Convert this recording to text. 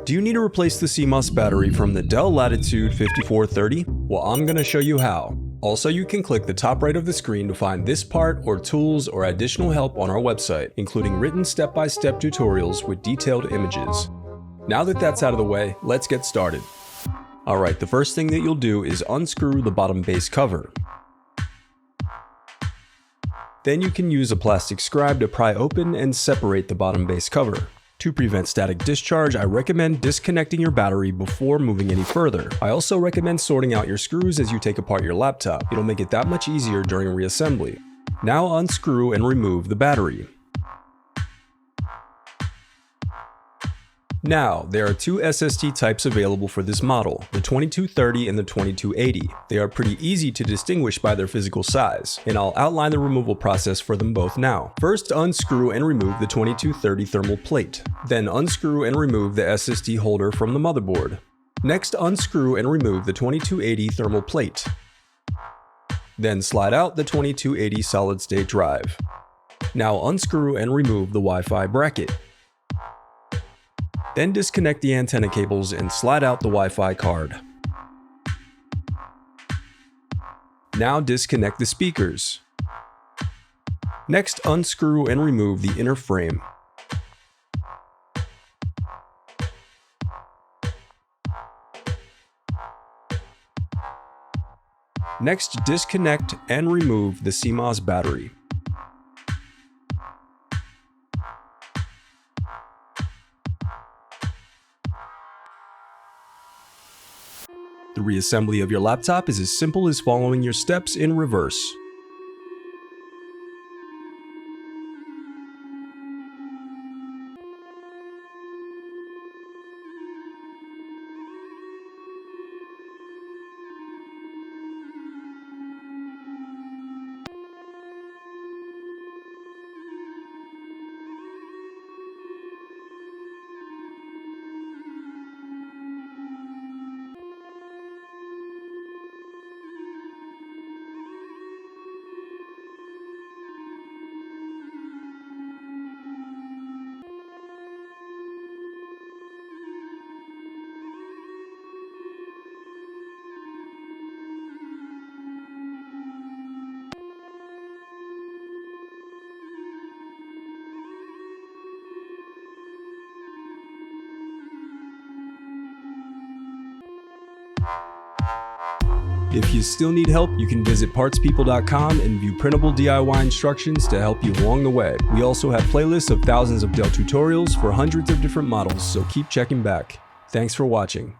Do you need to replace the CMOS battery from the Dell Latitude 5430? Well, I'm going to show you how. Also, you can click the top right of the screen to find this part or tools or additional help on our website, including written step-by-step tutorials with detailed images. Now that that's out of the way, let's get started. Alright, the first thing that you'll do is unscrew the bottom base cover. Then you can use a plastic scribe to pry open and separate the bottom base cover. To prevent static discharge, I recommend disconnecting your battery before moving any further. I also recommend sorting out your screws as you take apart your laptop. It'll make it that much easier during reassembly. Now unscrew and remove the battery. Now, there are two SSD types available for this model, the 2230 and the 2280. They are pretty easy to distinguish by their physical size, and I'll outline the removal process for them both now. First, unscrew and remove the 2230 thermal plate. Then unscrew and remove the SSD holder from the motherboard. Next, unscrew and remove the 2280 thermal plate. Then slide out the 2280 solid-state drive. Now unscrew and remove the Wi-Fi bracket. Then disconnect the antenna cables and slide out the Wi-Fi card. Now disconnect the speakers. Next, unscrew and remove the inner frame. Next, disconnect and remove the CMOS battery. The reassembly of your laptop is as simple as following your steps in reverse. If you still need help, you can visit partspeople.com and view printable DIY instructions to help you along the way. We also have playlists of thousands of Dell tutorials for hundreds of different models, so keep checking back. Thanks for watching.